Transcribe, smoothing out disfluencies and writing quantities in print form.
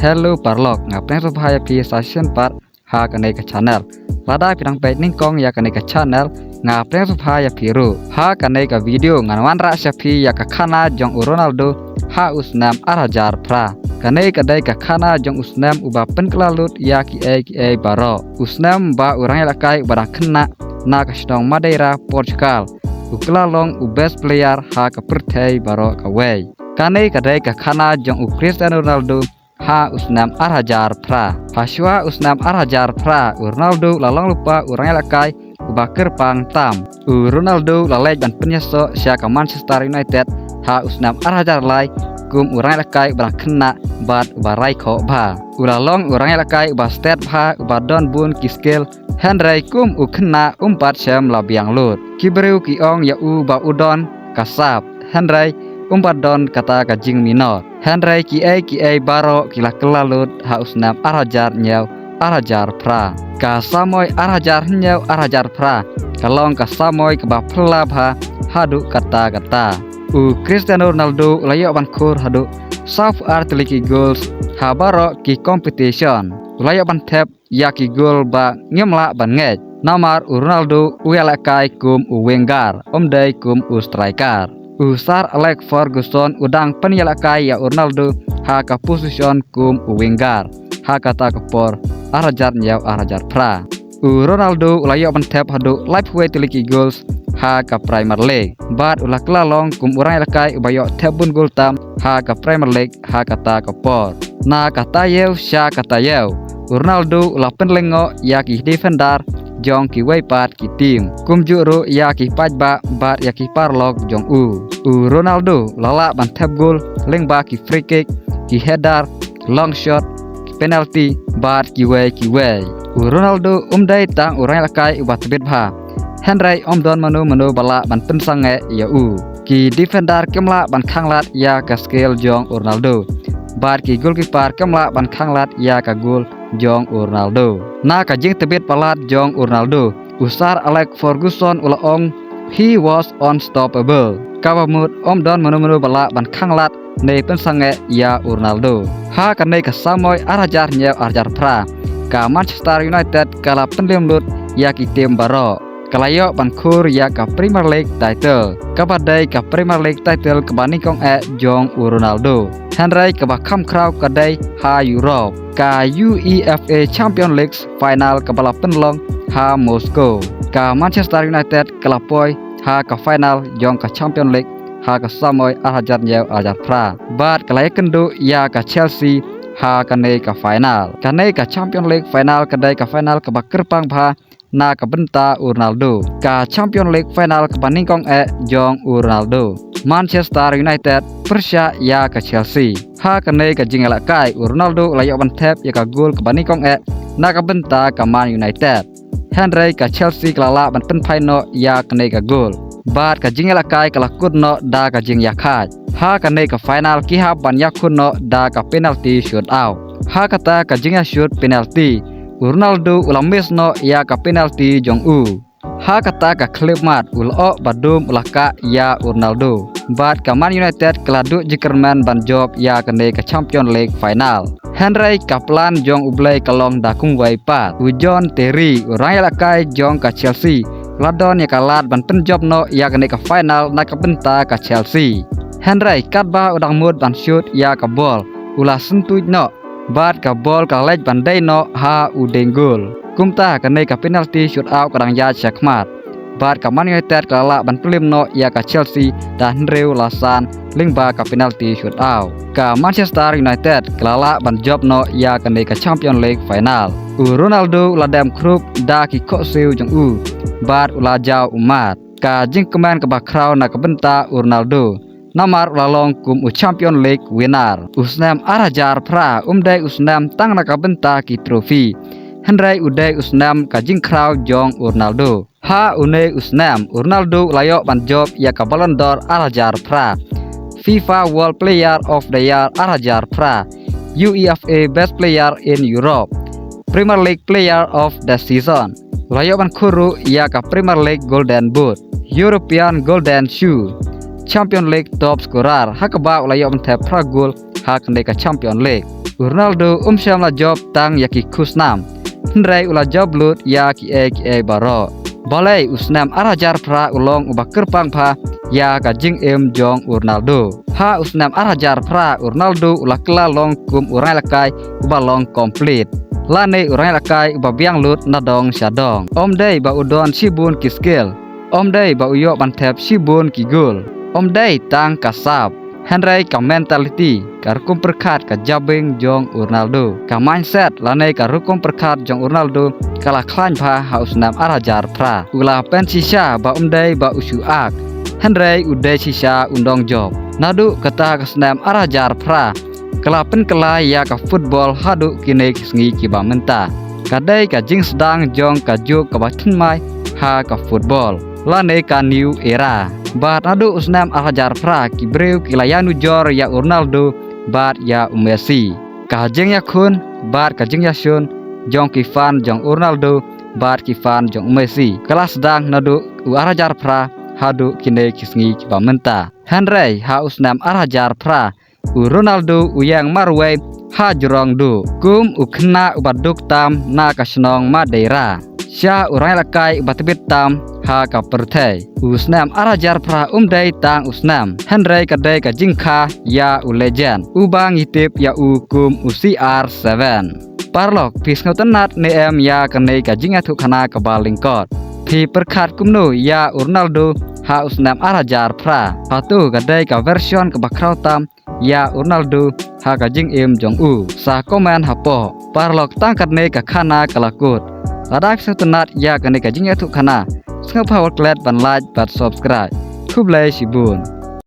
Hello Parlok ngapain supaya pi session par ha kanai ke channel lada pirang page ningkong ya kanai ke channel ngapain supaya piru ha kanai ke video nganwan ra syafi ya ka khana jong Ronaldo ha usnam arajar pra kanai kadai ka khana jong usnam uba penkelalut ya ki baro usnam ba orang lakai barang kena na ka stong Madeira Portugal uklalong best player ha ka pertai baro ka way kanai kadai ka khana jong Cristiano Ronaldo ha usnam arajar pra haswa usnam arajar pra Ronaldo lalong lupa orang lakai ubakir pang tam Ronaldo lalai ban penyeso sia ka Manchester United ha usnam arajar lai kum orang lakai barang kena bat barai kho ba ulalong orang lakai ba stat ba don bun kiskil Henry kum ukena umpat syam labiang lut kibreu ki ong ya u ba udon kasap Henry umpat don kata kajing minor Henry ki baro kila kelalut ha usnam arajar nyau arajar pra ka samoy arajar nyau arajar pra kalong ka samoy ke ba pelab ha hadu kata Cristiano Ronaldo layo ban kur hadu saf artiliki goals ha baro ki competition layo ban tap ya ki gol ba ngemla ban nge namar Ronaldo uelakai kum Wenger omdai kum striker Sir Alex Ferguson udang penyalakai ya Ronaldo ha ka position kum Wenger ha kata kepor arajar nyau arajar pra Ronaldo layo mentep hadu lightweight liki goals ha ka Premier League bat ulah kelalong kum orang lakai bayo tebun gol tam ha ka Premier League ha kata kepor na kata yeu sya kata yeu Ronaldo ulah penlengo ya ki defender jong ki weipat ki tim kum juru ya ki pajba bat ya ki parlok jong Ronaldo lala ban tap gol leng ba ki free kick ki header long shot ki penalty bat ki way Ronaldo umdai tang orang lakai ubat bit ba Henry don manu bala ban pensange ya ki defender kemla ban khanglat ya ka skill jong Ronaldo bat ki goalkeeper kemla ban khanglat ya ka gol jong Ronaldo na ka jing tebit palat jong Ronaldo usar Alex Ferguson ulaong he was unstoppable kawamut don manu bala ban khanglat nei pensange ya Ronaldo ha kanai ka samoy arajar nyau arajar pra ka Manchester United kala penlimlut ya ki tim baro kalayo ban khur ya ka Premier League title kabadai ka Premier League title kebanikong jong Ronaldo Henry ka bakham kraw kadai ha Europe ka UEFA Champions League final kabala penlong ha Moscow ka Manchester United kalapoy ha ka final jong ka Champions League ha ka samoy arajar nyau arajar pra bat kalaya kendu ya ka Chelsea ha kanai ka final kanai ka Champions League final kadai ka final ka bakerpang bha na ka benta Ronaldo ka Champions League final ka paningkong jong Ronaldo Manchester United Persia ya ka Chelsea ha kanai ka jingala kai Ronaldo layo ban tap ya ka gol ka paningkong na ka benta ka Man United Henry ka Chelsea kelala ban penpaino ya kanai ka gol bat ka jingala kai kala kudno da ka jing yakat ha kanai ka final ki ha ban yakunno da ka penalty shootout ha kata ka jinga shoot penalty Ronaldo ulamis no ya ka penalty jong ha kata ka klip mat ulo badum ulaka ya Ronaldo bat ka Man United keladu jikerman ban job ya kanai ka Champions League final Henry kaplan jong ublai kalong dakung waipat John Terry orang lakai jong ka Chelsea ladon ya kalat ban penjob no ya kanai ka final na ka benta ka Chelsea Henry katba udang mud ban shoot ya ka ball ulah sentuj no bat ka ball ka lej bandai no ha udeng gol kumta kanai ka penalty shootout kadang ya checkmat bat ka Man United kala ban pelim no ya ka Chelsea dan Henry lasan lingba ka penalty shootout ka Manchester United kala ban job no ya kanai ka Champions League final Ronaldo ladam group da ki kok siu jong bat ula jau umat ka jing keman ka bakraw na ka benta Ronaldo namar ulalong kum Champions League winner usnam arajar pra umdai usnam tang naka benta ki trofi Henry udai usnam ka jing kraw jong Ronaldo ha unai usnam Ronaldo layo ban job ya ka Ballon d'Or arajar pra FIFA World Player of the Year arajar pra UEFA Best Player in Europe Premier League Player of the Season layo ban kuru ya ka Premier League Golden Boot European Golden Shoe Champions League top scorer hakaba layo mentep pragul hak ndeka Champions League Ronaldo syam la job tang yaki kusnam. Hendrai ula job lut ya ki baro. Balai usnam arajar pra ulong uba kerpang pa ya ka jing jong Ronaldo. Ha usnam arajar pra Ronaldo ula kela long kum urai lakai uba long komplit. Lane urai lakai uba biang lut nadong syadong. Dei ba udon sibun ki skill. Dei ba uyo bantep sibun ki gol. Dei tang kasab. Henry ka mentality ka rukum perkat ka jabing jong Ronaldo. Ka mindset lane ka rukum perkat jong Ronaldo kala klan pa hausnam arajar pra. Ula pen sisa ba dei ba usu ak. Henry ude sisa undong job. Nadu kata kasnam arajar pra. Kala pen kala ya ka football hadu kini kisngi ki ba menta. Kadai ka jing sedang jong ka juk ka batin mai ha ka football. Lane ka new era. Bat adu usnam arajar pra ki breu ki layanu jor ya Ronaldo bat ya Messi. Ka jeng ya kun bat ka jeng ya shun jong ki fan jong Ronaldo bat ki fan jong Messi. Kelas sedang nadu arajar pra hadu kini kisngi ki bamenta. Henry ha usnam arajar pra Ronaldo uyang marwe ha jorong du kum ukna ubaduk tam na kasnong Madeira. Sya urai lakai batibit tam ha ka pertai. Usnam arajar pra dei tang usnam. Henry kadai ka jingkha ya legend. Ubang itip ya kum CR7. Parlok pis ngotenat ne ya kanai ka jinga thu khana ka balingkot. Phi perkhat kumnu ya Ronaldo ha usnam arajar pra. Hatu kadai ka version ka bakrau tam ya Ronaldo ha ka jing jong sa komen hapo. Parlok tangkat ne ka khana kalakut. Ladak setenat ya kanai ka jinga thu khana. Sengapa klet ban like bat subscribe. Kublai sibun.